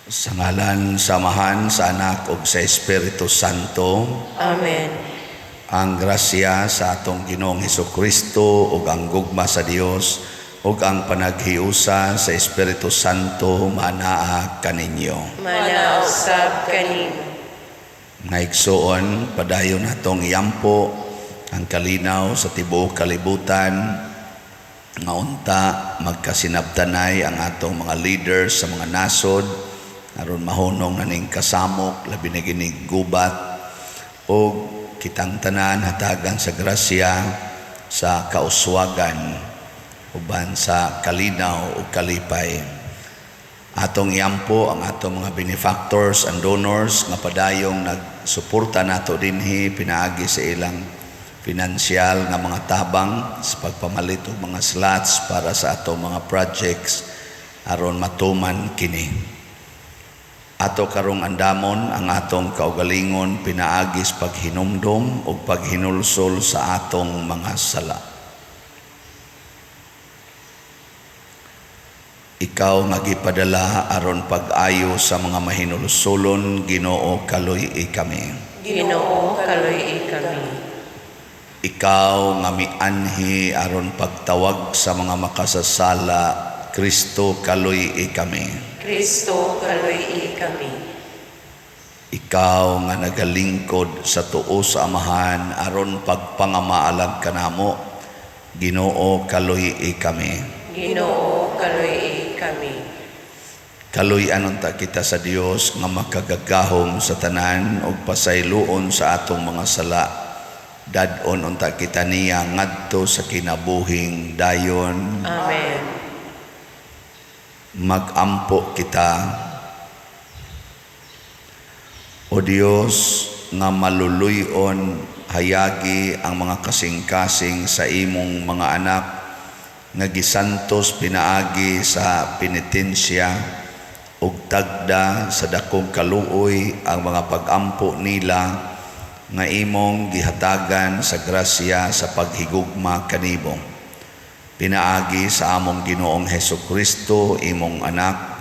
Sa ngalan, samahan, sa Anak ug sa Espiritu Santo. Amen. Ang grasya sa atong Ginoong Hesukristo ug ang gugma sa Dios ug ang panaghiusa sa Espiritu Santo manaa kaninyo. Manausab kanimo. Nga igsuon, padayon natong iyampo ang kalinaw sa tibuok kalibutan nga unta magkasinabtanay ang atong mga leaders sa mga nasod aron mahunong naning kasamok labi na gining gubat o kitang tanan hatagan sa grasya sa kauswagan uban sa kalinaw o kalipay. Atong iyampo ang atong mga benefactors and donors nga padayong nagsuporta nato dinhi pinaagi sa ilang pinansyal nga mga tabang sa pagpamalit og mga slots para sa atong mga projects aron matuman kini. Ato karong andamon ang atong kaugalingon pinaagis paghinumdom o paghinulsol sa atong mga sala. Ikaw nga gipadala aron pag-ayo sa mga mahinulsolon, Ginoo kaluy kami. Ginoo kaluy kami. Ikaw nga mianhi aron pagtawag sa mga makasasala, Kristo kaluy kami. Kristo kaluy kami. Ikaw nga nagalingkod sa tuo sa Amahan aron pagpangamaalag kanamo, Ginoo kaluy kami. Ginoo kaluy kami. Kaluy-an unta kita sa Dios nga makagagahom sa tanan ug pasayloon sa atong mga sala. Dadon unta kita niya ngadto sa kinabuhing dayon. Amen. Magampo kita, O Dios nga maluluyon hayagi ang mga kasing-kasing sa imong mga anak nga gisantos pinaagi sa penitensya ug tagda sa dakong kaluoy ang mga pag-ampo nila nga imong gihatagan sa grasya sa paghigugma kanimo. Pinaagi sa among Ginoong Hesukristo imong anak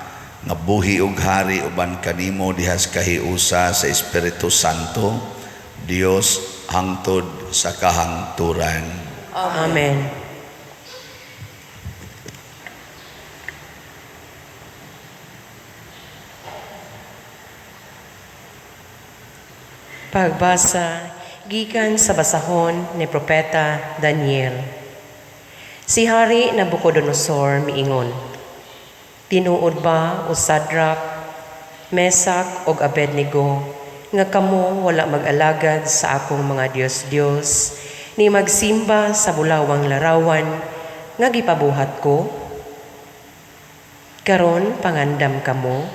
nga buhi ug hari uban kanimo dihas kahiusa sa Espiritu Santo, Dios hangtod sa kahangturan. Amen. Pagbasa gikan sa basahon ni Propeta Daniel. Si Hari Nabucodonosor miingon, tinuod ba o Sadrak, Mesak ug Abednego nga kamo wala mag-alagad sa akong mga Dios-Dios ni magsimba sa bulawang larawan nga gipabuhat ko? Karon pangandam kamo,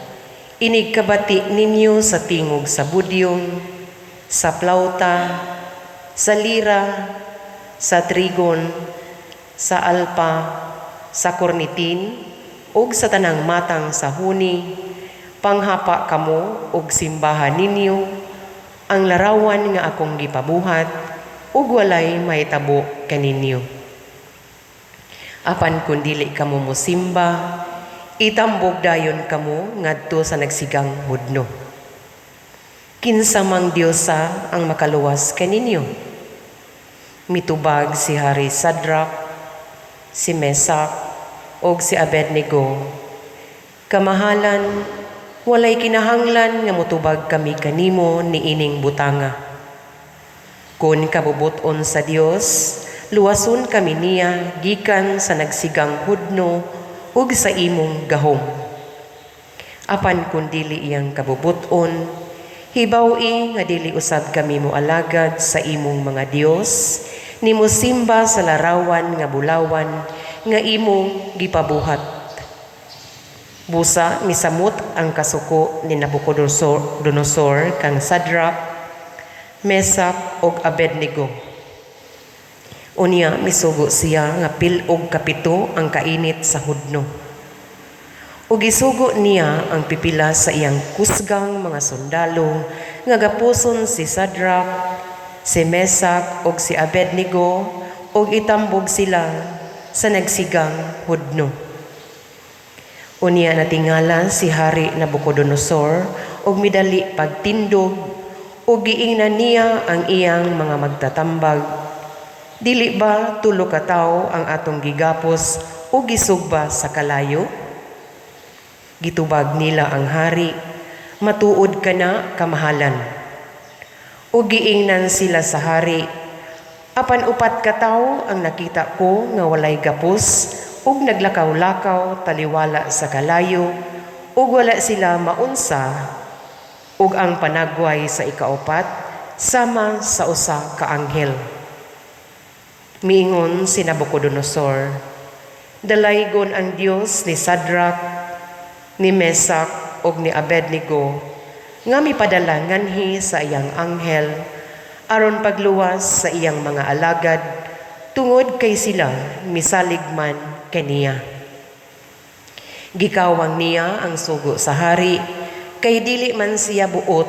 inigkabati ninyo sa tingog sa budyong, sa plauta, sa lira, sa trigon, sa alpa, sa kornitin, ug sa tanang matang sa huni, panghapa kamo ug simbahan ninyo ang larawan nga akong gipabuhat ug walay mahitabo kaninyo. Apan kun dili kamo mosimba, itambog dayon kamo ngadto sa nagsigang hudno. Kinsa mang Diyosa ang makaluwas kaninyo? Mitubag si Hari Sadrak, si Mesak, o si Abednego. Kamahalan, walay kinahanglan nga mutubag kami kanimo ni ining butanga. Kung kabubuton sa Dios, luwason kami niya gikan sa nagsigang hudno ug sa imong gahom. Apan kung dili iyang kabubuton, hibaw-i nga dili usab kami moalagad sa imong mga Dios, ni mosimba sa larawan nga bulawan nga imong gipabuhat. Busa misamot ang kasuko ni Nabucodonosor kang Sadrak, Mesak ug Abednego. Unya misugo siya nga pilog kapito ang kainit sa hudno. Ug gisugo niya ang pipila sa iyang kusgang mga sundalo nga gapuson si Sadrak, si Mesak ug si Abednego ug itambog sila sa nagsigang hudno. Unya natingala si Hari Nabucodonosor og midali pagtindog ug giingnan niya ang iyang mga magtatambag. Dili ba tulo ka tawo ang atong gigapos ug gisugba sa kalayo? Gitubag nila ang hari, matuod ka na kamahalan. Ug giingnan sila sa hari, apan upat ka tawo ang nakita ko nga walay gapos ug naglakaw-lakaw taliwala sa kalayo ug wala sila maunsa ug ang panagway sa ikaapat sama sa usa ka anghel. Miingon si Nabucodonosor, dalaygon ang Dios ni Sadrak, ni Mesak ug ni Abednego nga mipadala nganhi sa iyang anghel aron pagluwas sa iyang mga alagad tungod kay sila misalig man kaniya. Gikawang niya ang sugo sa hari kay dili man siya buot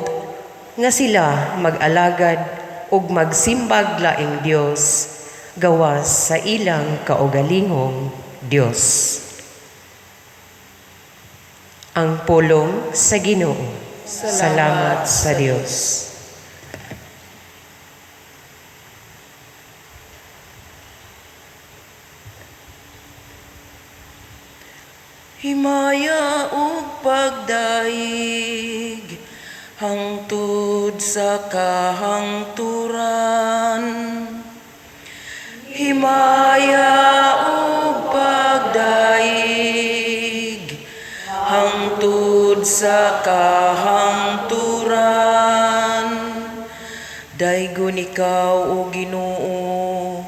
nga sila mag-alagad ug magsimbag laing Dios gawas sa ilang kaugalingong Dios. Ang pulong sa Ginoo. Salamat sa Dios. Himaya ug pagdaig hangtod sa kahangturan. Himaya ug pagdaig hangtod sa kahangturan. Daygon ikaw o Ginoo,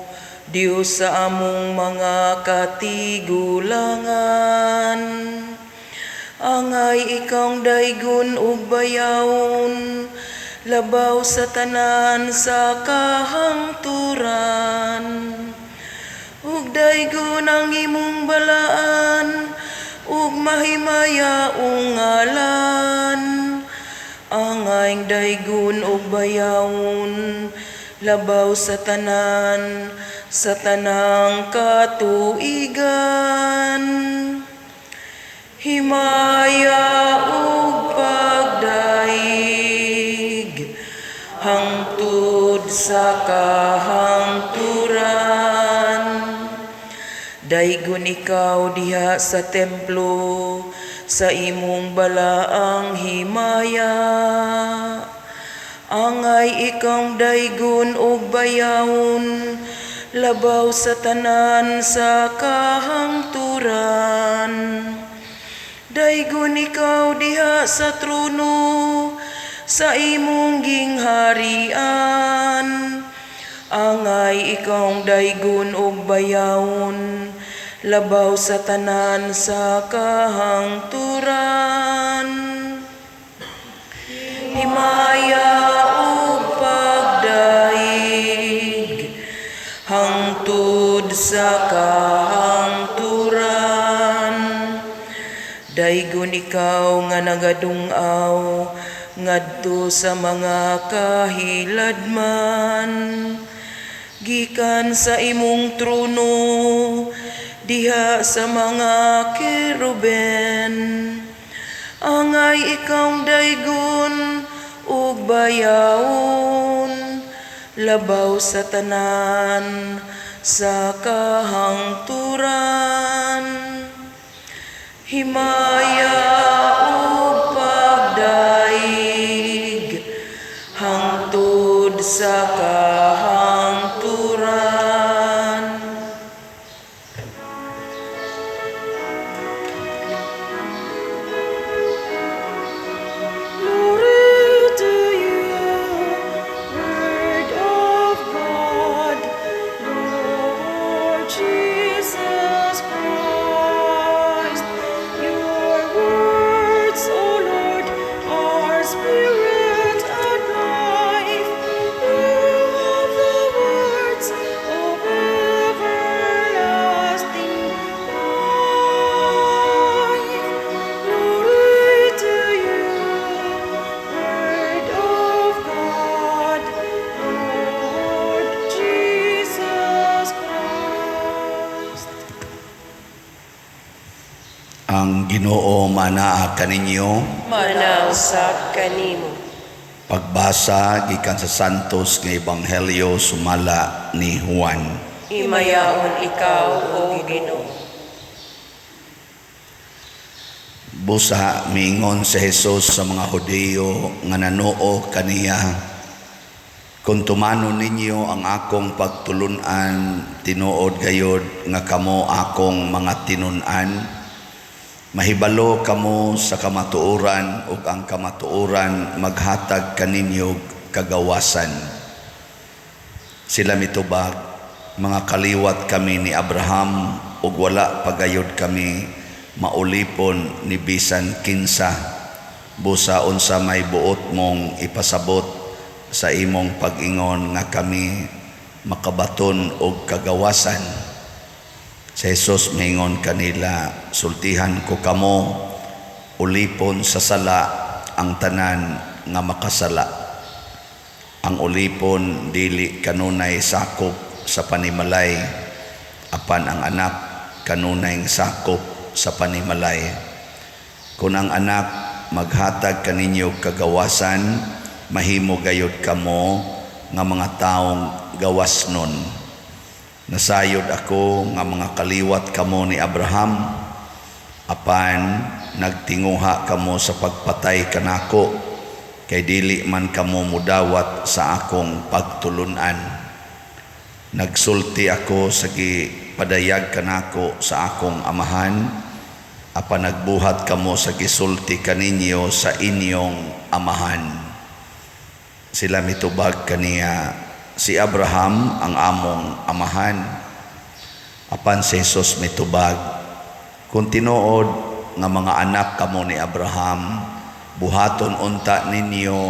Dios sa among mga katigulangan. Angay ikang daygon ug bayawon, labaw sa tanan sa kahangturan. Ug daygon ang imong balaan, ug mahimayaong ngalan. Angay daygon ug bayawon, labaw sa tanan sa tanang katuigan. Himaya ug pagdaig hangtod sa kahangturan. Daygon ikaw diha sa templo sa imong balaang himaya. Angay ikang daygon ug bayawon, labaw sa tanan sa kahangturan. Daygon ikaw diha sa trono sa imong gingharian. Angay ikang daygon ug bayawon, labaw sa tanan sa kahangturan. Himaya ug pagdaig hangtod sa kahangturan. Daygon ikaw nga nagadung-aw ngadto sa mga kahiladman. Gikan sa imong trono diha sa mga keruben. Angay ikaw daygon ug bayawon, labaw sa tanan sa kahangturan. Himaya ug pagdaig hangtod sa kahangturan. Jesus Christ, your word. Sumomana kaninyo Manausap kanimo. pagbasa gikan sa santos nga ebanghelyo sumala ni Juan. Imayaon ikaw, O Ginoo. Busa miingon si Jesus sa mga Hudiyo nga nanoo kaniya, kung tumano ninyo ang akong pagtulunan, tinuod gayod nga kamo akong mga tinunan, mahibalo kamo sa kamatuoran ug ang kamatuoran maghatag kaninyo kagawasan. Sila mitubag, mga kaliwat kami ni Abraham ug wala pagayod kami maulipon ni bisan kinsa. Busa unsa may buot mong ipasabot sa imong pag-ingon nga kami makabaton og kagawasan. Si Jesus maingon kanila, sultihan ko kamo, ulipon sa sala ang tanan nga makasala. Ang ulipon dili kanunay sakop sa panimalay, apan ang anak kanunay sakop sa panimalay. Kung ang anak maghatag kaninyo kagawasan, mahimo gayud kamo nga mga taong gawasnon. Nasayod ako nga mga kaliwat kamo ni Abraham, apan nagtinguha kamo sa pagpatay kanako, kay dili man kamo mudawat sa akong pagtulunan. Nagsulti ako sa gipadayag kanako sa akong amahan, apan nagbuhat kamo sa gisulti kaninyo sa inyong amahan. Sila mitubag kaniya, si Abraham ang among amahan. Apan si Jesus mitubag, kung tinuod nga mga anak kamo ni Abraham, buhaton unta ninyo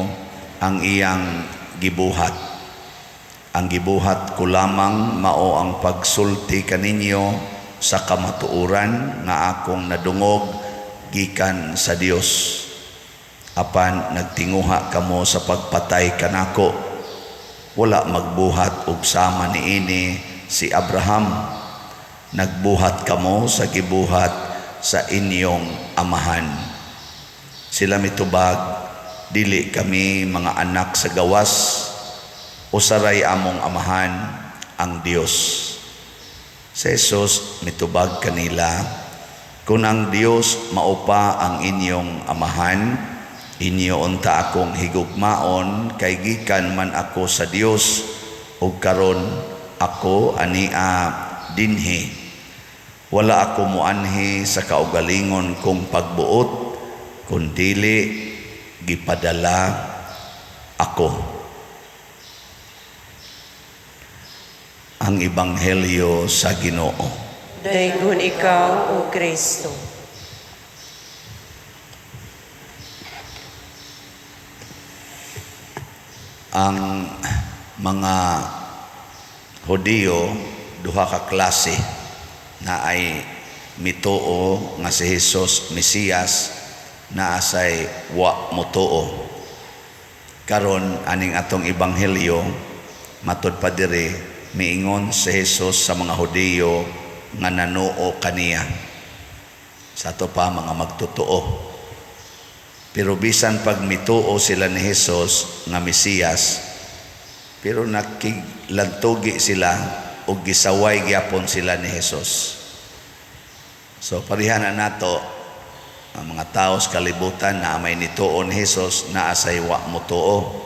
ang iyang gibuhat. Ang gibuhat ko lamang mao ang pagsulti kaninyo sa kamatuoran nga akong nadungog gikan sa Dios. Apan nagtinguha kamo sa pagpatay kanako, wala magbuhat og sama niini si Abraham. Nagbuhat kamo sa gibuhat sa inyong amahan. Sila mitubag, dili kami mga anak sa gawas, usaray among amahan ang Dios. Si Jesus mitubag kanila, kung ang Dios maupa ang inyong amahan, inyo unta akong higugmaon, kay gikan man ako sa Dios ug karon ako ania dinhi. Wala ako muanhi sa kaugalingon kong pagbuot, kundili gipadala ako. Ang Ebanghelyo sa Ginoo. Daingon ikaw, O Kristo. Ang mga Hudiyo, duha ka klase na ay mituo nga si Jesus Mesiyas, na asay wa mutuo. Karon aning atong Ebanghelyo, matud pa diri, miingon si Jesus sa mga Hudiyo nga nanuo kaniya. Sa to pa mga magtutuo. Pero bisan pag mituo sila ni Jesus nga Mesiyas, pero nakiglantugi sila o gisaway gyapon sila ni Jesus. So parihan na nato ang mga tao sa kalibutan na may nituo ni Jesus na asay wa mutuo.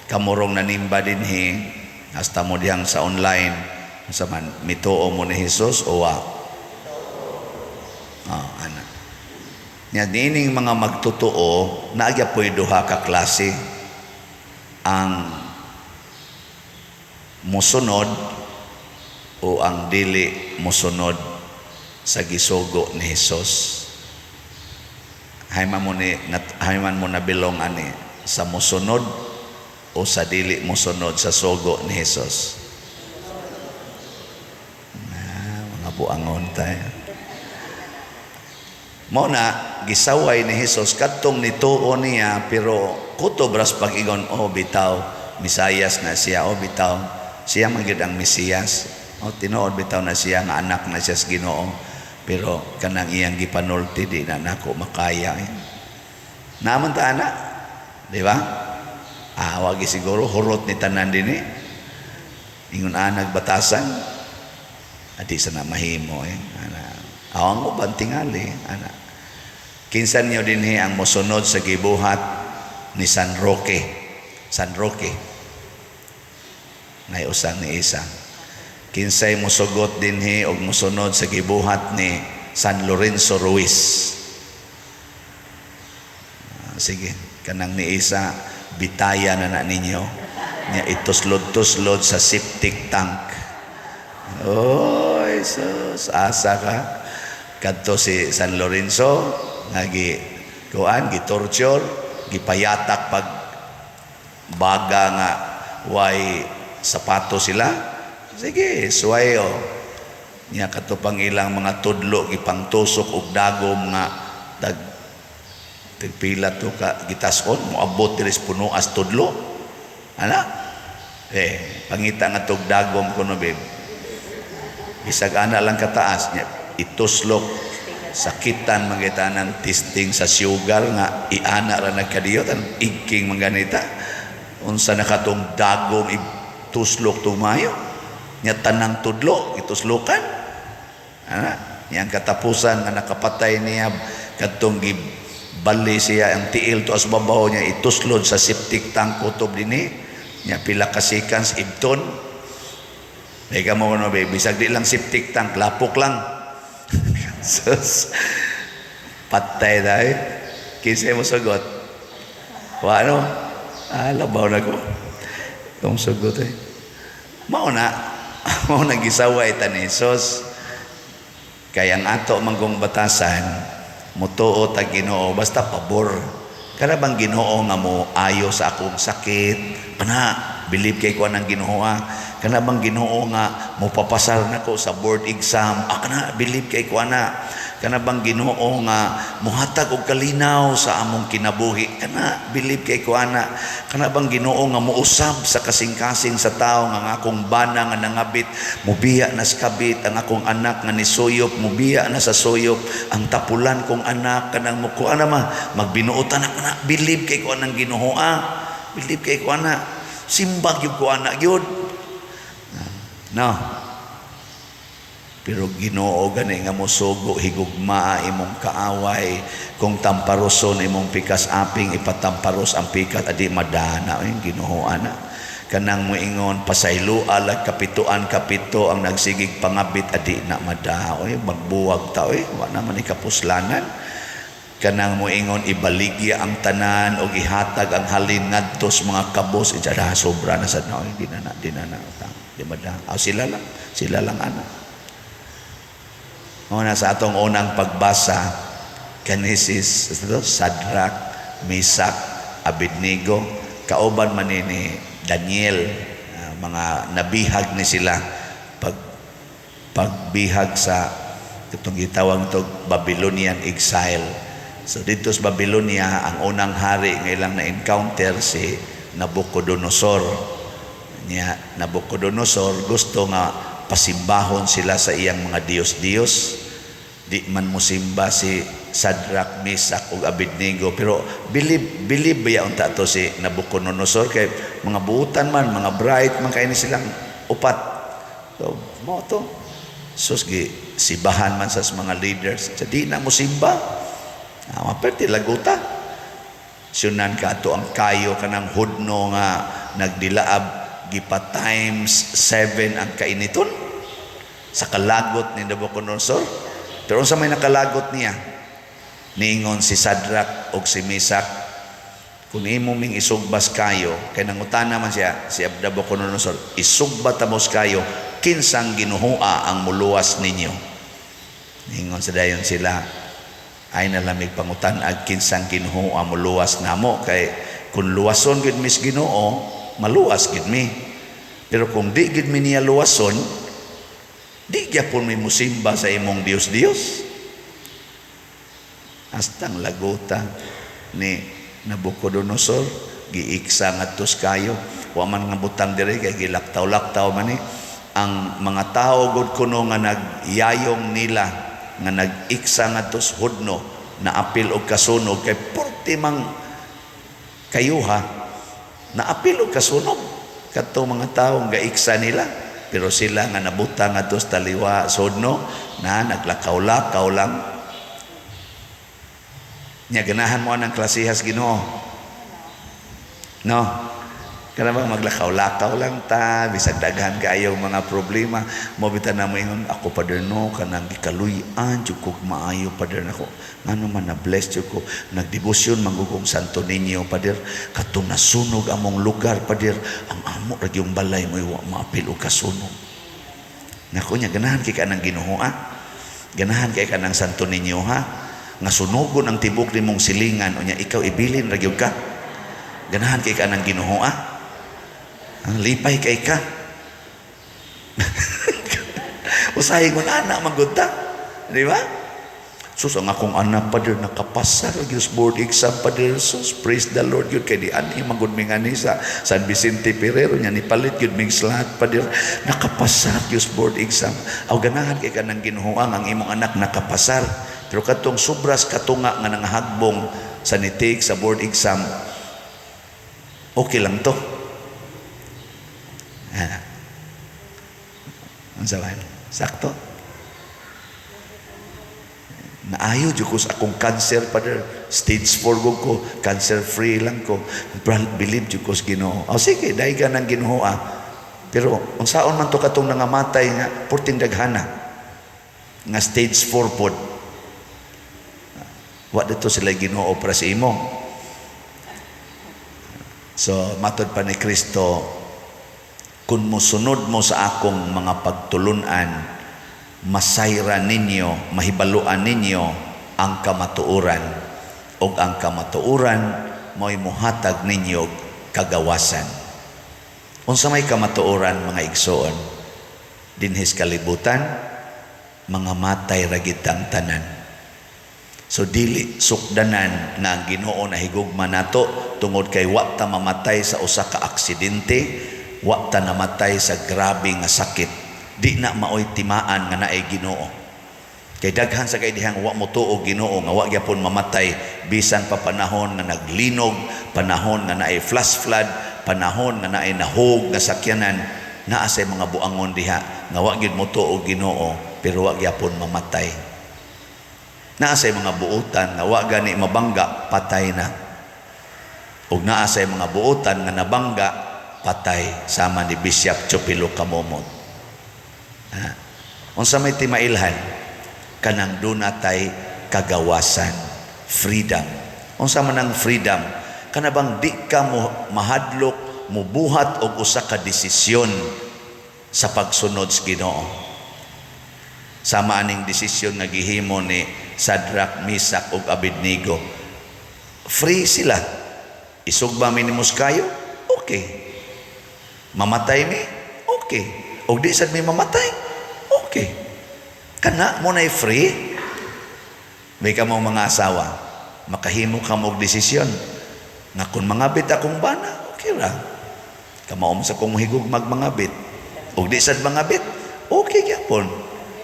Kamurong nanimba dinhi, hasta mo diyang sa online, sa man mituo mo ni Jesus o wa? Ana. Nya dining mga magtutuo, naagya po'y duha ka klase. Ang musunod o ang dili musunod sa gisugo ni Jesus. Hayman mo na bilong ani sa musunod o sa dili musunod sa sugo ni Jesus. Mga buangon tayo. Mo na gisaway ni Jesus kadtong nituo niya, pero kutobras pag-ingon, bitaw Misayas na siya, bitaw siya man gyud ang Mesiyas, tinuod bitaw na siya nga anak na siya sa Ginoo. Pero kanang iyang gipanulti di na nako makaya. Naman ta ana, di ba? Wagi siguro hurot ni tanan dinhi. Ingon anag batasan. Adi sana mahimo ana. Awang mo bantingali ana. Kinsan niyo dinhi ang mosunod sa gibuhat ni San Roque. San Roque. Nay usan ni isa. Kinsay mosugot dinhi og mosunod sa gibuhat ni San Lorenzo Ruiz. Sige, kanang ni isa bitaya na ninyo. Nya ituslod-tuslod sa septic tank. Oy, sus, asa ka. Kadto si San Lorenzo gitorture, gipayatak pag baga nga way sapato sila. Sige, suwayo. Nya katupang ilang mga tudlo gipangtusok og dagom nga tagpila to ka gitason moabot diri sa puno as tudlo. Ana? Pangita nga tog dagom kuno babe. Bisag ana lang kataas nya ituslok sakitan mangita ng testing sa sugar nga iana ra nagkadiyot ang igking mangganita. Unsa nakatong dagom ituslok tumayo. Nya tanang tudlo ituslokan. Yang katapusan nga nakapatay niya kadtong gibali siya ang tiil to as babaw niya ituslod sa septic tank kutob dinhi. Nya pila ka seconds ibton. Ika mo kuno baby bisag di lang septic tank lapok lang. Sus. Patay dai. Kinsa mo sagot? Wa ano? Labaw na ko. Kung sagot mao na gisaway tanisos kay ang ato manggong batasan mutuo ta Ginoo basta pabor kana bang Ginoo nga mo ayo sa akong sakit pana believe kay ko nang Ginoo kana bang Ginoo nga mo papasar nako sa board exam kana believe kay ko kana bang Ginoo nga mohatag og kalinaw sa among kinabuhi kana believe kay ko kana bang Ginoo nga mousab sa kasing-kasing sa tao nga akong bana nga nangabit mubiya na sa kabit ang akong anak nga nisuyop mubiya na sa suyop ang tapulan kong anak kanang muko magbinuotan na believe kay ko nang Ginoo believe kay ko simbag yung ko gyud no. Pero Ginoo gani nga mosugo higugma imong kaaway kung tamparoson imong pikas aping ipatamparos ang pikat adi madana Ginoo kanang moingon pasaylo alag kapituan kapito ang nagsigig pangabit adi na mada magbuwag ta wa naman ikapuslanan kanang moingon ibaligya ang tanan og ihatag ang halin ngadto sa mga kabos ijara sobra na sad na di na di mada sila lang Una sa atong unang pagbasa, Genesis, Sadrak, Misak, Abednego, kauban man ni Daniel, mga nabihag ni sila pagbihag sa itong gitawag itong Babylonian exile. So dito sa Babylonia, ang unang hari ng ilang na-encounter si Nabucodonosor. Nabucodonosor gusto nga pasimbahon sila sa iyang mga Diyos-Diyos. Di man musimba si Sadrak, Misak ug Abednego pero believe ba unta to si Nabucodonosor kay mga buutan man mga bright man kay ni silang upat so mo to sus sibahan man sa mga leaders di na musimba maperti laguta sunan ka to ang kayo kanang hudno nga nagdilaab gipa times 7 ang kainiton sa kalagot ni Nabucodonosor. Pero unsa may nakalagot niya? Niingon si Sadrak og si Misak, kung imo ming isugbas kayo, kay nangutana man siya, si Nabucodonosor, isugba tamos kayo, kinsang ginuhua ang muluwas ninyo. Niingon sa dayon sila, ay nalamig pangutan ag kinsang ginuhua muluwas namo, kay kung luwason gid mis Ginoo, maluwas gid mi. Pero kung di gid mi niya luwason, di gyapon may musimba sa imong Dios-Dios. Hastang laguta ni Nabucodonosor giiksa ngadtos kayo wa man nga butang diri kay gilaktaw-laktaw man ang mga tao gud kuno nga nagyayong nila nga nag-iksa ngadto sa Hudno na apil og kasunog kay porti mang kayuha na apil og kasunog kadto mga tawo nga iksa nila, pero sila nga nabutang ngadto sa taliwa sa Hudno na naglakaw-lakaw lang. Nya ganahan mo ang klasihas Ginoo. No? Kana ba maglakaw-lakaw lang ta, bisag daghan kaayo mga problema, mo bitan na mo ingon ako Padre no kanang gikaluy-an jud ko maayo Padre nako. Ngano man na bless jud ko, nagdebosyon manggugong Santo Niño Padre, katong nasunog among lugar Padre, ang amo ra yung balay mo iwa maapil og kasunog. Nako nya ganahan kay kanang Ginoo ganahan kay kanang Santo Niño ha, nga sunogon ang tibok nimong silingan unya ikaw ibilin ra gyud ka. Ganahan kay kanang Ginoo ang lipay kay ka. Usahay mo na anak maggunta. Di ba? Sus, ang akong anak Padre nakapasa Diyos board exam Padre sus, praise the Lord yun kay di ani magudmingan ni sa San Vicente Ferrero niya ni palit yun mig slat Padre nakapasa Diyos board exam. Aw ganahan kay kanang Ginoo ang imong anak nakapasar, pero katong sobras katunga nga nangahagbong sa nitik sa board exam, okay lang to. Ang sabahan, sakto. Naayo jud ko sa akong cancer Padre, stage 4 gud ko, cancer free lang ko. Believe jud ko sa Ginoo. O sige, dahil ka ng Ginoo Pero unsaon man to katong nangamatay nga porting daghana nga stage 4 pod. Wa dito sila Ginoo para sa imo. So matod pa ni Kristo, kung musunod mo sa akong mga pagtulunan, masayra ninyo, mahibaluan ninyo ang kamatuoran, o ang kamatuoran mo'y muhatag ninyo kagawasan. Unsa may kamatuoran mga igsoon, dinhis kalibutan, mga matay ragid ang tanan. So dili sukdanan nga ang Ginoo na higugma nato tungod kay wa ta mamatay sa usa ka aksidente, wa ta namatay sa grabe nga sakit, di na maoy timaan nga naay Ginoo. Kay daghan sa kay dihang wa mo tuo Ginoo nga wa gyapon mamatay bisan pa panahon nga naglinog, panahon nga naay flash flood, panahon nga naay nahog nga sakyanan, naa say mga buangon diha nga wa gyud mo tuo Ginoo pero wa gyapon mamatay. Naa say mga buotan nga wa gani mabangga, patay na. Ug naa say mga buotan nga nabangga, patay, sama ni Bishop Chopilo Kamomot. Unsa may timailhan kanang dunatay kagawasan, freedom. Unsa man ang freedom? Kana bang di ka mo mahadlok, mubuhat og usa ka desisyon sa pagsunod sa Ginoo. Sama aning desisyon nga gihimo ni Sadrak, Misak ug Abednego. Free sila. Isugba mi ni Muskayo, okay. Mamatay mi, okay. O di sad mi mamatay, okay. Kana mo na free. May ka mong mga asawa, makahimo ka mong desisyon nga kung mangabit akong bana, okay ra. Kamao mo sa kong mahigog magmangabit. O di sad mangabit, okay gyapon.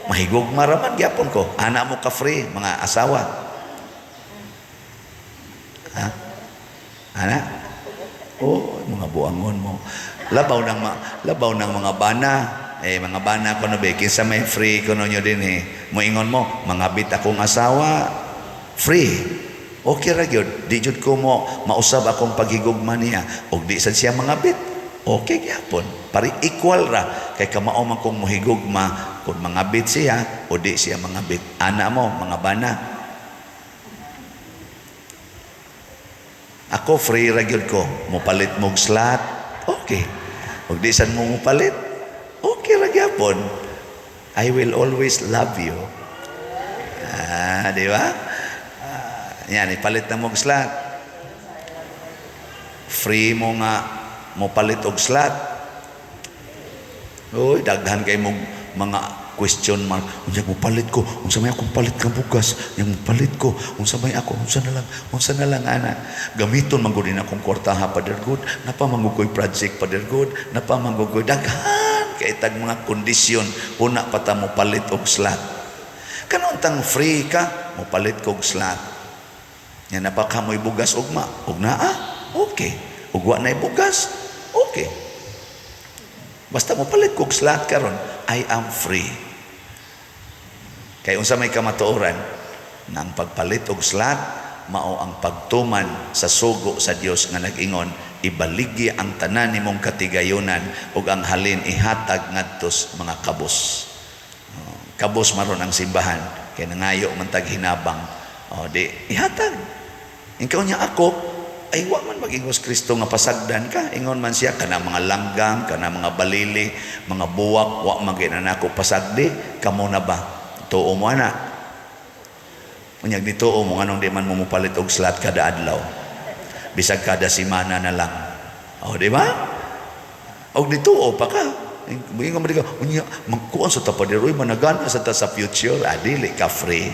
Mahigog maraman gyapon ko. Ana mo ka free mga asawa. Ha? Ana? Oh, mga buangon mo. Labaw ng mga bana. Mga bana ko na ba, kinsa may free ko nyo din Moingon mo, mangabit akong asawa, free. Okay ra gyud. Di jud ko mo mausab akong paghigugma niya. Og di sad siya mangabit. Okay gyapon. Pari equal ra kay kamao man kong mohigugma kung mangabit siya o di siya mangabit. Ana mo, mga bana. Ako free ra gyud ko. Mupalit mog slat. Okay. Og di sad mo mupalit. Okay ra gyapon. I will always love you. Di ba? Yan, ipalit na mong slat. Free mo nga mo palit og slat. Uy, daghan kay mong mga question mark. Unsa mo palit ko? Unsa may akong palit kang bugas? Yang mo palit ko? Unsa may ako? Unsa na lang ana? Gamiton man gud akong kwarta ha Father God. Napa mangugoy project Father God. Napa mangugoy daghan kay tag mga kondisyon una pa ta mo palit og slat. Kanon tang free ka, mupalit kog slot. Nya napaka mo'y bugas ugma. Ug naa, okay. Ug wa na bugas, okay. Basta mupalit kog slot karon, I am free. Kay unsa may kamatuoran, nang pagpalit og slot, mao ang pagtuman sa sugo sa Dios nga nag-ingon, ibaligi ang tanan nimong katigayunan ug ang halin ihatag ngadtos mga kabus. Kabus maron ang simbahan kay nangayo man tag hinabang. Di ihatag. Ikaw niya ako ay wa man mag-ingos Kristo nga pasagdan ka. Ingon man siya kana mga langgang, kana mga balili, mga buwak wa maginanako pasagdi, kamo na ba? Tuo mo ana. Unyag dituo mo nganong di man mo mupalit og slot kada adlaw. Bisag kada semana na lang. Di ba? Og dituo pa ka. Buhay nga ka, magkuhan sa tapadiroy, managana sa ta sa future, dili ka free.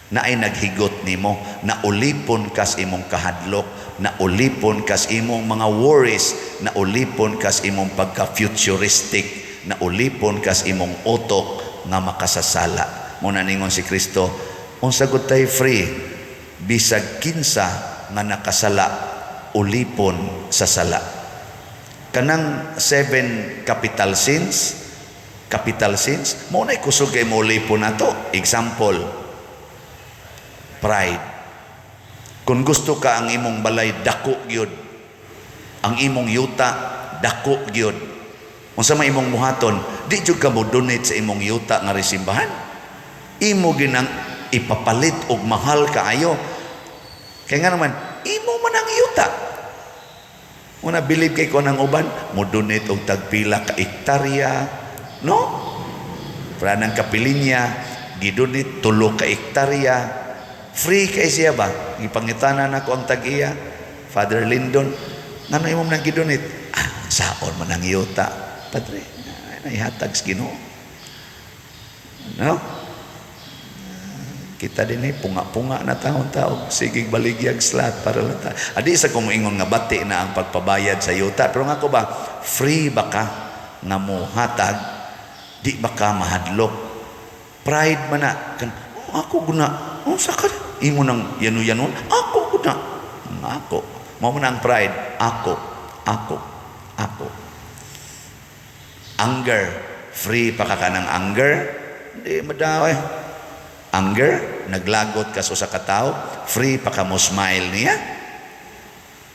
Na ay naghigot nimo, na ulipon kas imong kahadlok, na ulipon kas imong mga worries, na ulipon kas imong pagka-futuristic, na ulipon kas imong utok nga makasasala. Muna ningon si Kristo, unsa gud tay free, bisag kinsa nga nakasala, ulipon sa sala. Kanang 7 capital sins mo na kusog kay mo ulipon nato. Example, pride. Kung gusto ka ang imong balay dako gyud, ang imong yuta dako gyud, unsa may imong muhaton, di jud ka mo donate sa imong yuta nga resimbahan. Imo ginang ipapalit og mahal kaayo. Kaya nga naman, imo man ang yuta. Una bilib kay ko ng uban, mo donate og tagpila ka hektarya, no? Para ng kapilinya, gidonate 3 ka hektarya. Free kay siya ba? Ipangitanan ako ang tag-iya, Father Lindon, ngano imong nang gidonate? Saon man ang yuta, Padre. Naihatag sa Ginoo. No? Kita din punga-punga na taon-taon. Sige, baligyag slot para lata. Adi isa kong ingon nga bati na ang pagpabayad sa yuta. Pero nga ko ba, free ba ka nga mo hatag? Di ba ka mahadlok? Pride man na. Ako guna. Sa ka? Imo nang yanu-yanon? Ako guna. Ako. Mao man ang pride. Ako. Anger. Free pa ka ng anger? Di madaway. Anger, naglagot ka sa katao, free pa ka mo smile niya.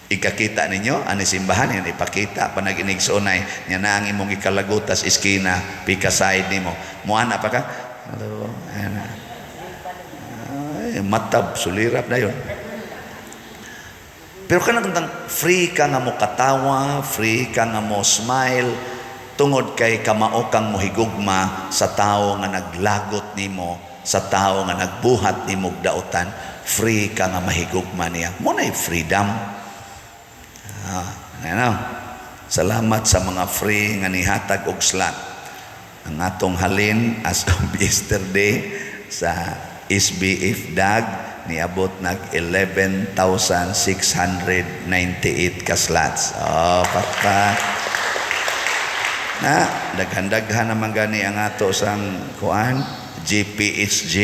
Ikakita ninyo, ani simbahan, yan ipakita, panaginig sa unay, niya na ang imong ikalagutas iskina, pika side nimo. Muana pa ka? Matab, sulirap na yun. Pero kanang free ka nga mo katawa, free ka nga mo smile, tungod kay kamao kang mohigugma sa tao nga naglagot nimo, sa tao nga nagbuhat ni mugdautan, free ka nga mahigugma niya. Muna'y freedom. Salamat sa mga free nga nihatag og slot. Ang atong halin as of yesterday sa SBF DAG niabot nag 11,698 ka slots. Pakpak. Daghan-daghan naman gani ang ato sang kuan. GPHG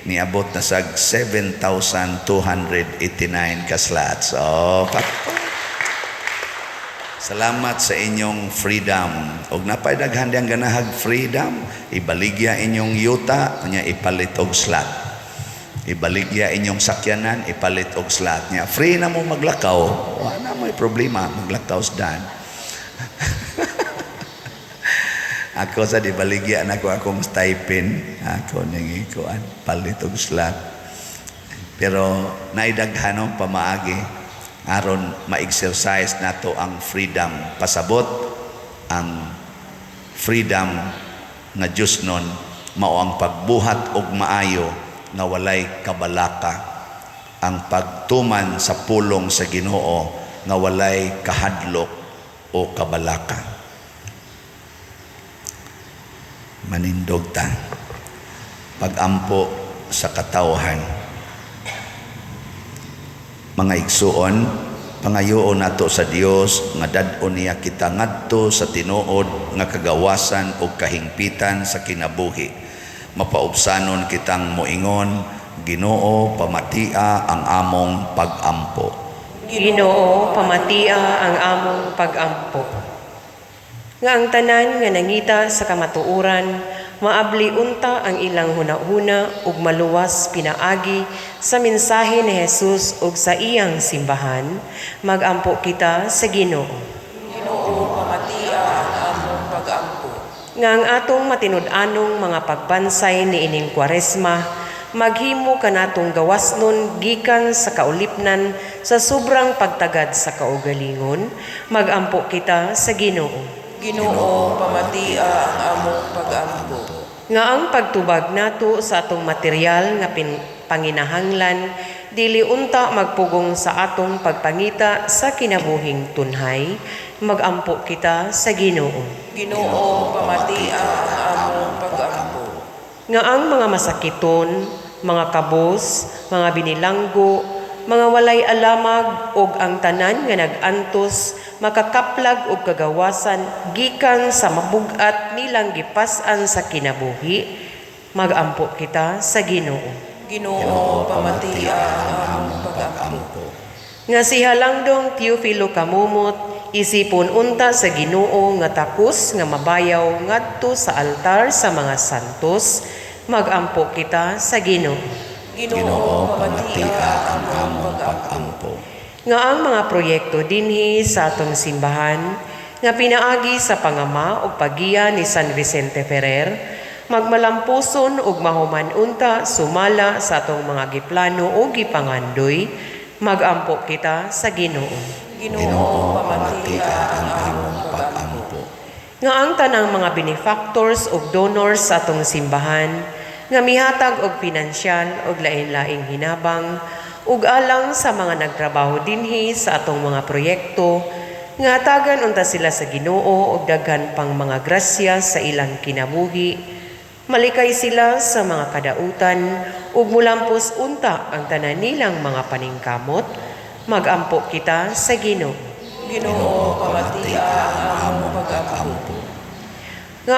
niabot na sag 7,289 ka slots. Salamat sa inyong freedom. Og napay daghan diyang ganahag freedom, ibaligya inyong yuta, nya ipalit og slot. Ibaligya inyong sakyanan, ipalit og slot niya. Free na mo maglakaw. Wala may problema maglakaw sa dan. Ako sa di baligya na ko akong stipend. Ako nang ikuan, palit og slot. Pero naidaghanong pamaagi aron ma-exercise nato ang freedom. Pasabot ang freedom nga Diyos nun, mao ang pagbuhat og maayo nga walay kabalaka. Ang pagtuman sa pulong sa Ginoo nga walay kahadlok o kabalaka. Manindog ta, pagampo sa katawhan. Mga igsuon, pangayoon nato sa Dios nga dad-on niya kita ngadto sa tinuod nga kagawasan o kahingpitan sa kinabuhi. Mapaubsanon kitang moingon, Ginoo pamatia ang among pag-ampo. Ginoo, pamatia ang among pag-ampo. Nga ang tanan nga nangita sa kamatuuran, maabli unta ang ilang hunahuna ug maluwas pinaagi sa mensahe ni Jesus ug sa iyang simbahan, magampo kita sa Ginoo. Ginoo, pamatia ang among pag-ampo. Nga ang atong matinud-anong mga pagbansay ni ining Kwaresma, maghimo kanatong gawasnon gikan sa kaulipnan sa sobrang pagtagad sa kaugalingon, magampo kita sa Ginoo. Ginoo, pamatia ang among pag-ampo. Nga ang pagtubag nato sa atong material nga panginahanglan, dili unta magpugong sa atong pagpangita sa kinabuhing tunhay, magampo kita sa Ginoo. Ginoo, pamatia ang among pag-ampo. Nga ang mga masakiton, mga kabos, mga binilanggo, mga walay alamag ug ang tanan nga nagantos makakaplag og kagawasan gikan sa mabugat nilang gipas-an sa kinabuhi, magampo kita sa Ginoo. Ginoo, pamatia ang among pag-ampo. Nga si Halangdong Teofilo Kamumot, isipon unta sa Ginoo nga takos nga mabayaw ngadto sa altar sa mga santos, magampo kita sa Ginoo. Ginoo, pamatia ang among pag-ampo. Nga ang mga proyekto dinhi sa atong simbahan, nga pinaagi sa pangama o pagiya ni San Vicente Ferrer, magmalampuson ug mahuman unta sumala sa atong mga giplano o gipangandoy, magampo kita sa Ginoo. Ginoo, pamatia ang among pag-ampo. Nga ang tanang mga benefactors ug donors sa atong simbahan, nga mihatag og pinansyal og lain-laing hinabang ug alang sa mga nagtrabaho dinhi sa atong mga proyekto, nga hatagan unta sila sa Ginoo og daghan pang mga grasya sa ilang kinabuhi. Malikay sila sa mga kadautan ug mulampos unta ang tanan nilang mga paningkamot, magampo kita sa Ginoo. Ginoo, pamatia ang among pag-ampo. Nga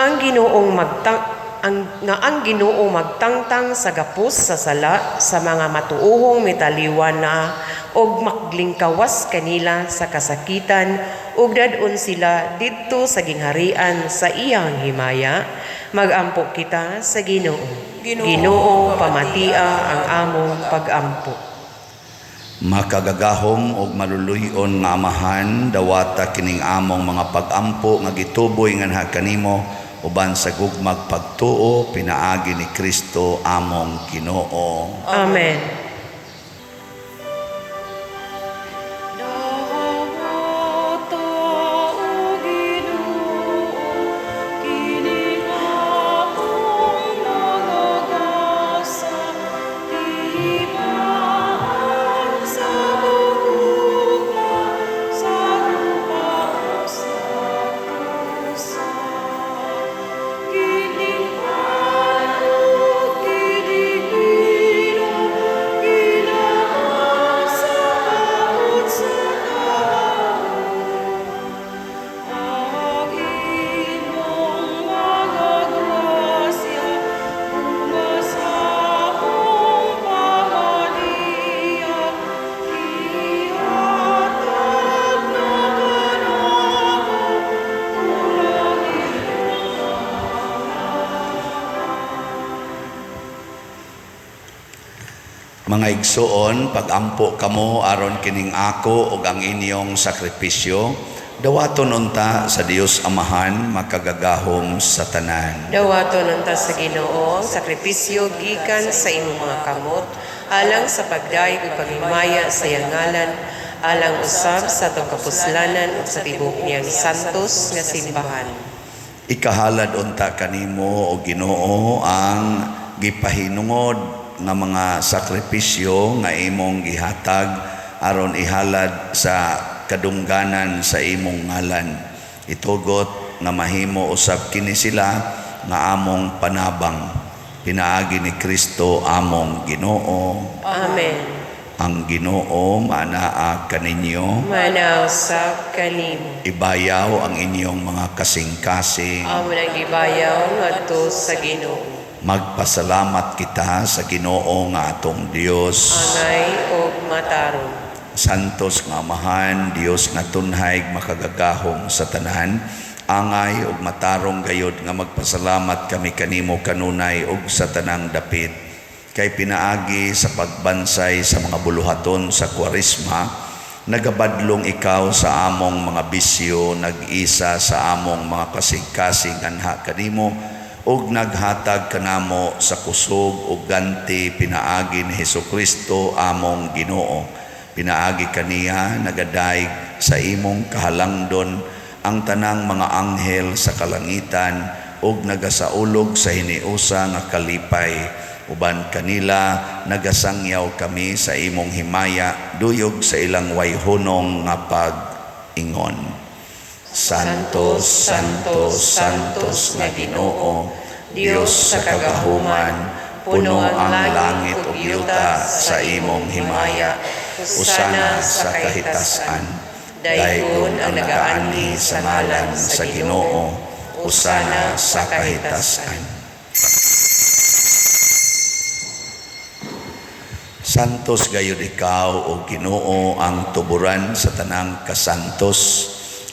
ang Ginoo magtangtang sa gapos sa sala sa mga matuuhong metaliwan na og maglingkawas kanila sa kasakitan ug dadon sila didto sa gingharian sa iyang himaya, magampo kita sa Ginoo. Ginoo, pamatia ang among pag-ampo. Makagagahom og maluluyon nga amahan, dawata kining among mga pag-ampo nga gituboy nganha kanimo uban sa gugmag pagtuo pinaagi ni Kristo among Ginoo. Amen. Mga igsoon, pagampo kamo aron kining ako ug ang inyong sakripisyo, dawaton unta sa Dios Amahan makagagahom sa tanan. Dawaton unta sa Ginoo ang sakripisyo gikan sa imong mga kamot, alang sa pagdaig ug paghimaya sa iyang ngalan, alang usab sa atong kapuslanan ug sa tibuok niyang santos nga simbahan. Ikahalad unta kanimo o Ginoo ang gipahinungod nga mga sakripisyo nga imong gihatag aron ihalad sa kadungganan sa imong ngalan. Itugot nga mahimo usab kini sila nga among panabang. Pinaagi ni Kristo among Ginoo. Amen. Ang Ginoo manaa kaninyo. Manaw sa kanimo. Ibayaw ang inyong mga kasing-kasing. Amo nang gibayaw ngadto sa Ginoo. Magpasalamat kita sa Ginoo nga atong Dios. Angay og matarong. Santos nga Amahan, Dios nga tunhay makagagahom sa tanan. Angay ug matarong gayod nga magpasalamat kami kanimo kanunay ug sa tanang dapit. Kay pinaagi sa pagbansay sa mga buluhaton sa Kwaresma, nagabadlong ikaw sa among mga bisyo, nag-isa sa among mga kasing-kasing anha kanimo, ug naghatag kanamo sa kusog ug ganti pinaagi ni Hesukristo among Ginoo. Pinaagi kaniya nagadayeg sa imong kahalangdon ang tanang mga anghel sa kalangitan ug nagasaulog sa hiniusa nga kalipay. Uban kanila nagasangyaw kami sa imong himaya duyog sa ilang wayhunong nga pag-ingon. Santos, Santos, Santos nga Ginoo, Dios sa kagahuman, puno ang langit ug yuta sa imong himaya. Usana sa kahitasan, daygon ang nagaanhi sa ngalan sa Ginoo. Usana sa kahitasan. Santos gayud ikaw o Ginoo ang tuburan sa tanang kasantos.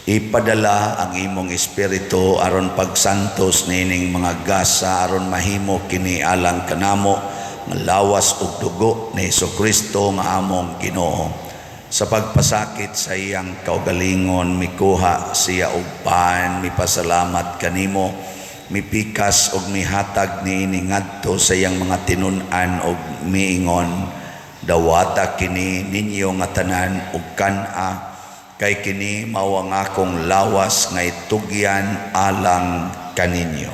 Ipadala ang imong espiritu aron pagsantos nining mga gasa aron mahimo kini alang kanamo nga lawas ug dugo ni Hesukristo nga among Ginoo. Sa pagpasakit sa iyang kaugalingon mikuha siya og paan, mipasalamat kanimo, mipikas ug mihatag niini ngadto sa iyang mga tinun-an ug miingon, dawata kini ninyo nga tanan ug kan-a, kay kini mao ang akong lawas nga itugyan alang kaninyo.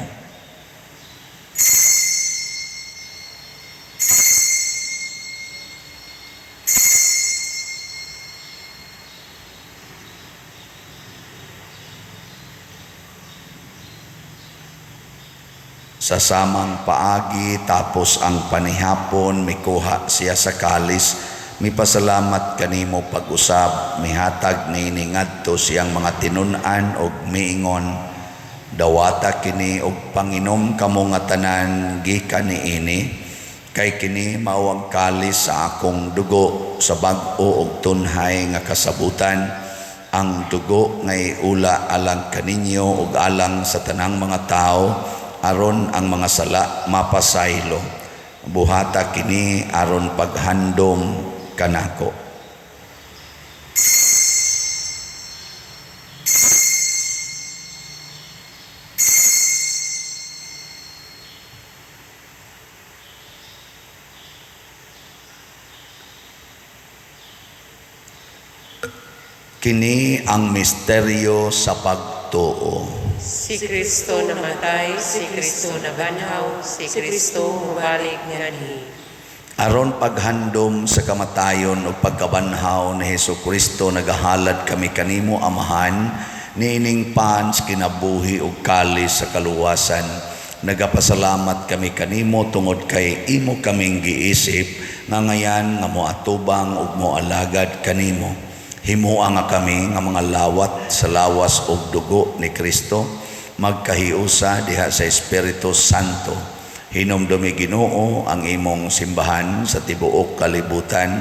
Sa samang paagi tapos ang panihapon mikuha siya sa kalis, mipasalamat kanimo pag-usab, mihatag niini ngadto siyang mga tinun-an og miingon, dawata kini og panginom kamo nga tanan gikan niini, kay kini mao ang kalis sa akong dugo sa bag-o og tunhay nga kasabutan, ang dugo nga iula alang kaninyo ug alang sa tanang mga tao, aron ang mga sala mapasaylo. Buhata kini aron paghandom kanako. Kini ang misteryo sa pagtuo. Si Kristo namatay, si Kristo nabanhaw, si Kristo mubalik nganhi. Aron paghandom sa kamatayon o pagkabanhaw ni Hesukristo, nagahalad kami kanimo Amahan, niining pans kinabuhi ug kalis sa kaluwasan. Nagapasalamat kami kanimo tungod kay imo kaming giisip nga ngayan nga moatubang ug moalagad kanimo. Himuha nga kami nga mga lawat sa lawas ug dugo ni Kristo, magkahiusa diha sa Espiritu Santo. Hinumdumi Ginoo ang imong simbahan sa tibuok kalibutan.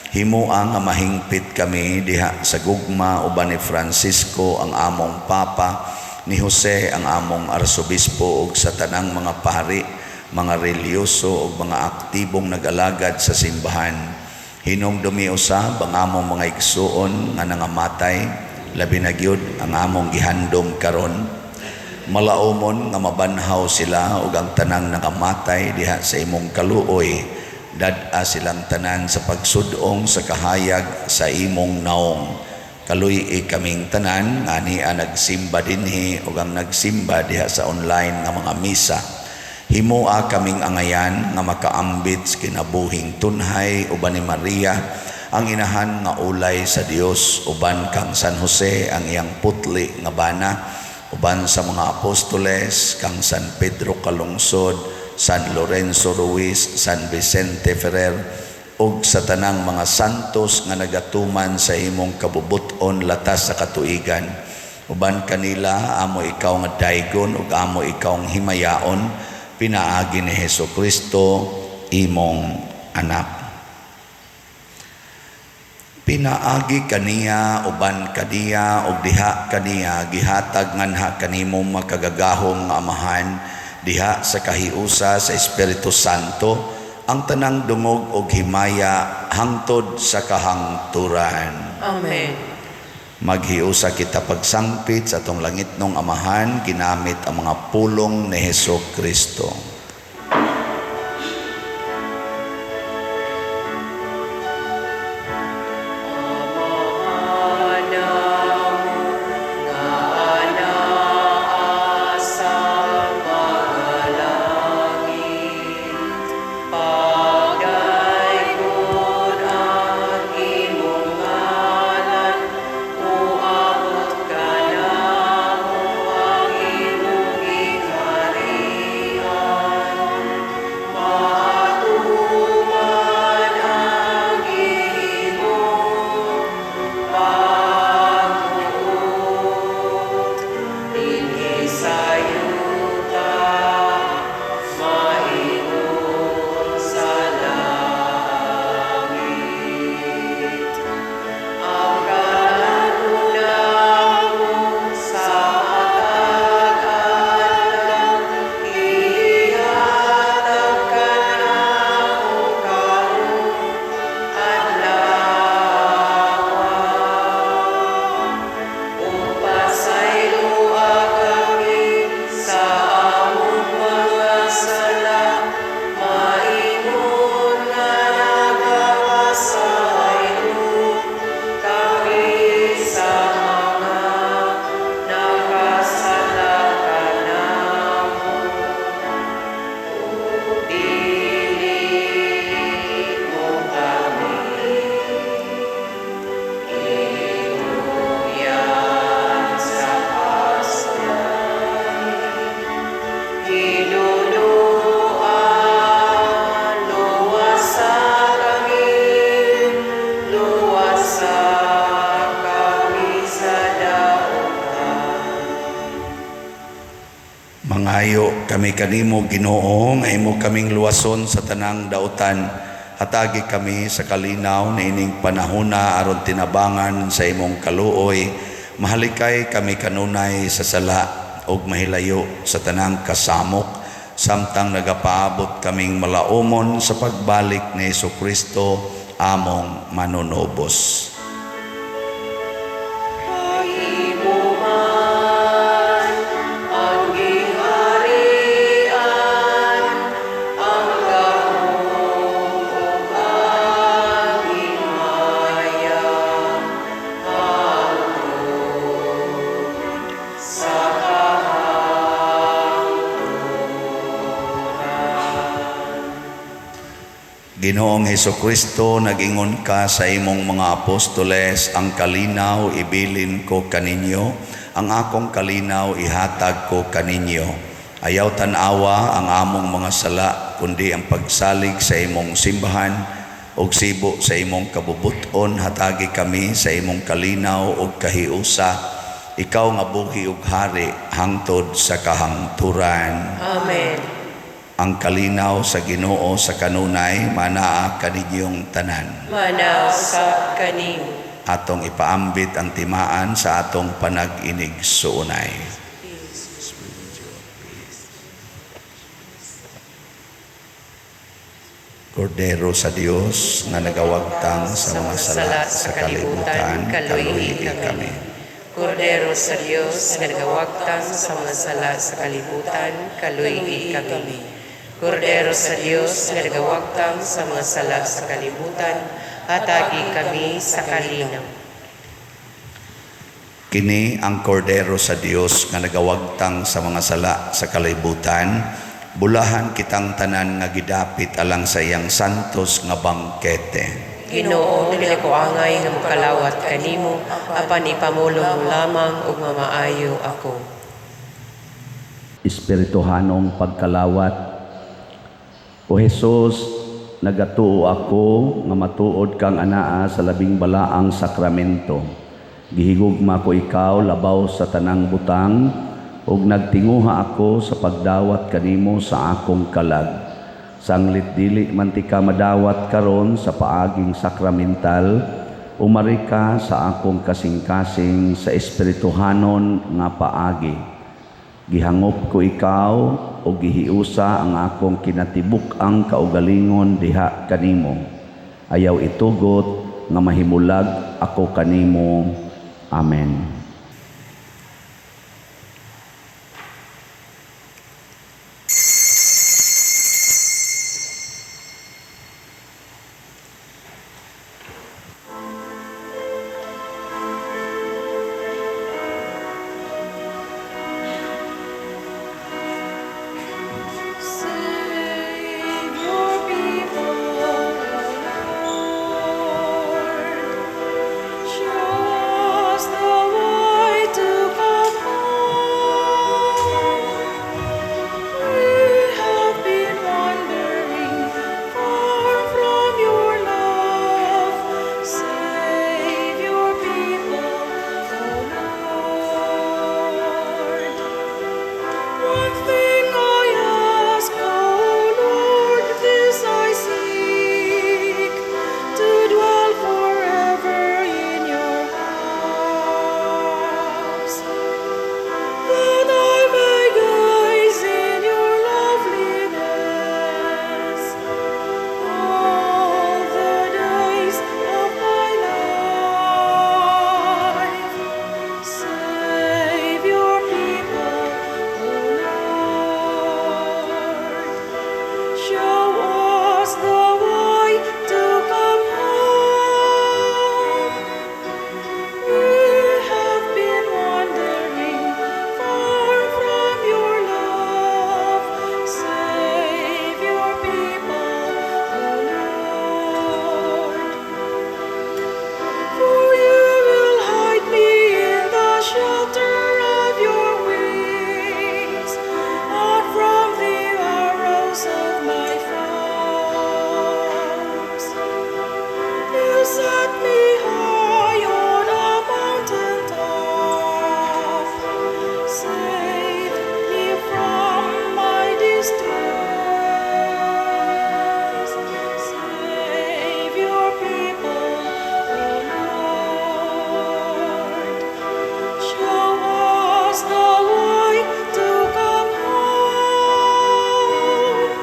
Himuha nga mahingpit kami diha sa gugma uban ni Francisco ang among Papa, ni Jose ang among Arsobispo ug sa tanang mga pari, mga reliyoso ug mga aktibong nag-alagad sa simbahan. Hinumdumi usab ang among mga igsuon nga nangamatay, labi na gyud ang among gihandom karon. Malaumon nga mabanhaw sila ug ang tanang nangamatay diha sa imong kaluoy, dad-a silang tanan sa pagsudong sa kahayag sa imong naong. Kaluy kaming tanan nga niya nagsimba dinhi ug ang nagsimba diha sa online nga mga misa. Himuha kaming angayan nga makaambit sa kinabuhing tunhay uban ni Maria, ang inahan nga ulay sa Dios, uban kang San Jose ang iyang putli nga bana, uban sa mga apostoles kang San Pedro Kalungsod, San Lorenzo Ruiz, San Vicente Ferrer, ug sa tanang mga santos nga nagatuman sa imong kabubuton latas sa katuigan. Uban kanila amo ikaw nga daygon ug amo ikaw nga himayaon, pinaagi ni Hesus Kristo imong anak. Pinaagi kaniya uban kaniya ug diha kaniya gihatag nganha kanimong makagagahong nga amahan diha sa kahiusa sa Espiritu Santo ang tanang dungog ug himaya hangtod sa kahangturan. Amen. Maghiusa kita pagsangpit sa atong langitnong amahan ginamit ang mga pulong ni Hesus Kristo. Mangayo kami kanimo Ginoo nga imo kaming luwason sa tanang dautan. Hatagi kami sa kalinaw na ining panahona aron tinabangan sa imong kaluoy. Mahalikay kami kanunay sa sala ug mahilayo sa tanang kasamok samtang nagapaabot kaming malaumon sa pagbalik ni Jesucristo among manunobos. Ginoong Jesucristo, nag-ingon ka sa imong mga apostoles, ang kalinaw ibilin ko kaninyo, ang akong kalinaw ihatag ko kaninyo. Ayaw tanawa ang among mga sala, kundi ang pagsalig sa imong simbahan, og sibo sa imong kabubuton, hatagi kami sa imong kalinaw og kahiusa. Ikaw nga buhi ug hari, hangtod sa kahangturan. Amen. Ang kalinaw sa Ginoo sa kanunay, manaa kaninyong tanan. Manaw sa kanimo. Atong ipaambit ang timaan sa atong panag-inig suunay. Kordero sa Dios nga nagawagtang sa mga sala sa kalibutan, kaluhi kami. Kordero sa Dios nga nagawagtang sa mga sala sa kalibutan, kaluhi kami. Kordero sa Dios nga nagawagtang sa mga sala sa kalibutan, hatagi kami sa kalinaw. Kini ang kordero sa Dios nga nagawagtang sa mga sala sa kalibutan, bulahan kitang tanan nga gidapit alang sa iyang santos nga bangkete. Ginoo, dili ko angay nga mokalawat kanimo, apan ipamulong lamang ug mamaayo ako. Espirituhanong pagkalawat. O Jesus, nagatuo ako nga matuod kang anaa sa labing balaang sakramento. Gihigugma ko ikaw labaw sa tanang butang, ug nagtinguha ako sa pagdawat kanimo sa akong kalag. Sanglit dili man ti ka madawat karon sa paaging sakramental, umari ka sa akong kasing-kasing sa espirituhanon nga paagi. Gihangop ko ikaw o gihiusa ang akong kinatibuk-ang kaugalingon diha kanimo. Ayaw itugot nga mahimulag ako kanimo. Amen. Save your people, Lord. Show us the way to come home. We have been wandering far from your love. Save your people, Lord. One thing I ask, O Lord, this I seek, to dwell forever in your house, that I may gaze in your loveliness all the days of my life. Save your people, O Lord. Show us the way to come home. We have been wandering far from your love. Save your people, O Lord. For you will hide me in the shelter of your wings, out from the arrows of my foes. You set me high on a mountain top. Save me from my distress. Save your people, O Lord. Show us the way to come home.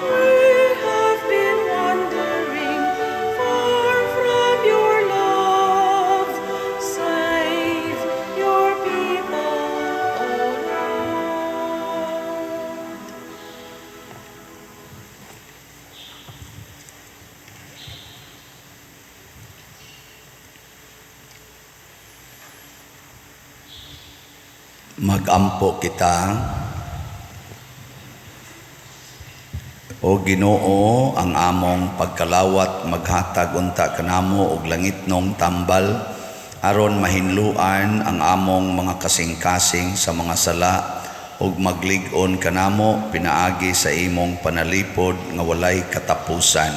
We have been wandering far from your love. Save your people, O Lord. Magampo kita. O Ginoo, ang among pagkalawat maghatag unta kanamo og langitnong tambal aron mahinluan ang among mga kasing-kasing sa mga sala ug maglig-on kanamo pinaagi sa imong panalipod nga walay katapusan.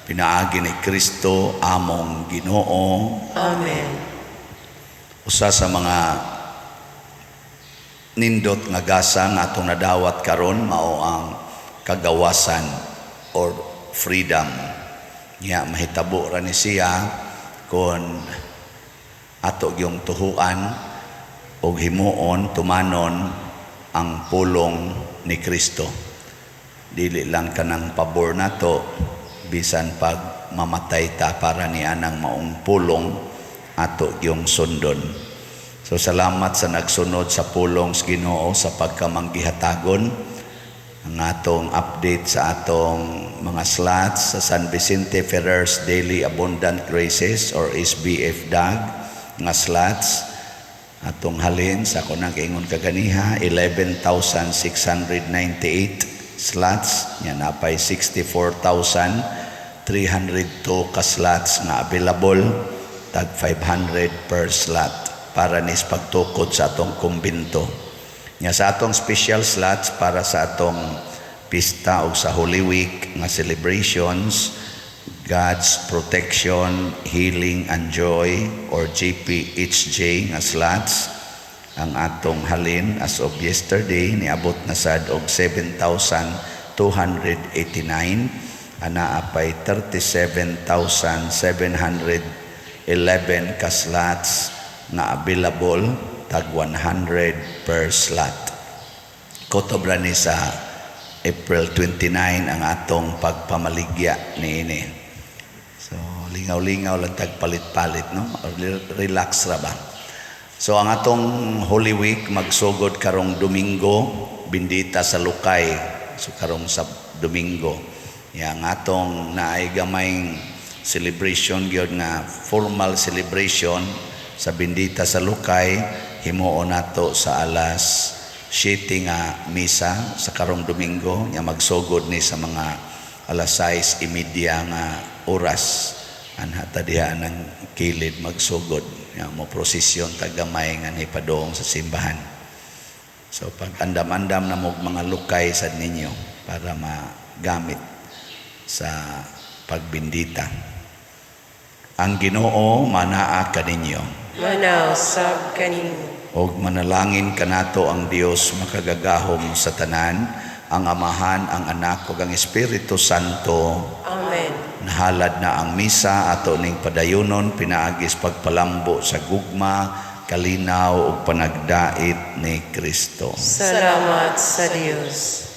Pinaagi ni Kristo among Ginoo. Amen. Usa sa mga nindot nga gasa nga atong nadawat karon mao ang kagawasan or freedom. Nya mahitabo ra ni siya kon ato gyung tuhuan og himuon tumanon ang pulong ni Kristo. Dili lang kanang pabor nato bisan pag mamatay ta para ni anang maong pulong ato gyung sundon. So salamat sa nagsunod sa pulong sa Ginoo sa pagkamanggihatagon. Ang atong update sa atong mga slots sa San Vicente Ferrer's Daily Abundant Graces or SBF DAG nga slots atong halin sa kunang kaingon kaganiha 11,698 slots nya napay 64,302 ka slots nga available, tag 500 per slot para nis pagtukod sa atong kumbinto. Nya sa atong special slots para sa atong pista o sa Holy Week nga celebrations, God's Protection, Healing and Joy or GPHJ nga slots, Ang atong halin as of yesterday niabot na sad og 7,289. Ana apay 37,711 ka slots nga available, tag 100 per slot. Kotobra ni sa April 29 ang atong pagpamaligya niini. So lingaw-lingaw lang tag palit-palit, no? Relax ra ba? So ang atong Holy Week magsugod karong Domingo, bindita sa Lukay. So karong sa Domingo, yang atong naay gamayng celebration gyud nga formal celebration sa bindita sa Lukay, himuon nato sa alas 7 nga misa sa karong Domingo, nya magsugod ni sa mga alas 6:30 nga oras. Anhata diha ng kilid magsugod, mo prosesyon tagamay nga ipadong sa simbahan. So pag andam-andam na mo mga lukay sa ninyo para magamit sa pagbindita. Ang Ginoo manaa kaninyo, Manaw sab kanimo. og manalangin kanato ang Dios makagagahom sa tanan, ang Amahan, ang Anak ug ang Espiritu Santo. Amen. Nahalad na ang misa ato ning padayunon pinaagis pagpalambo sa gugma, kalinaw ug panagdait ni Kristo. Salamat sa Dios.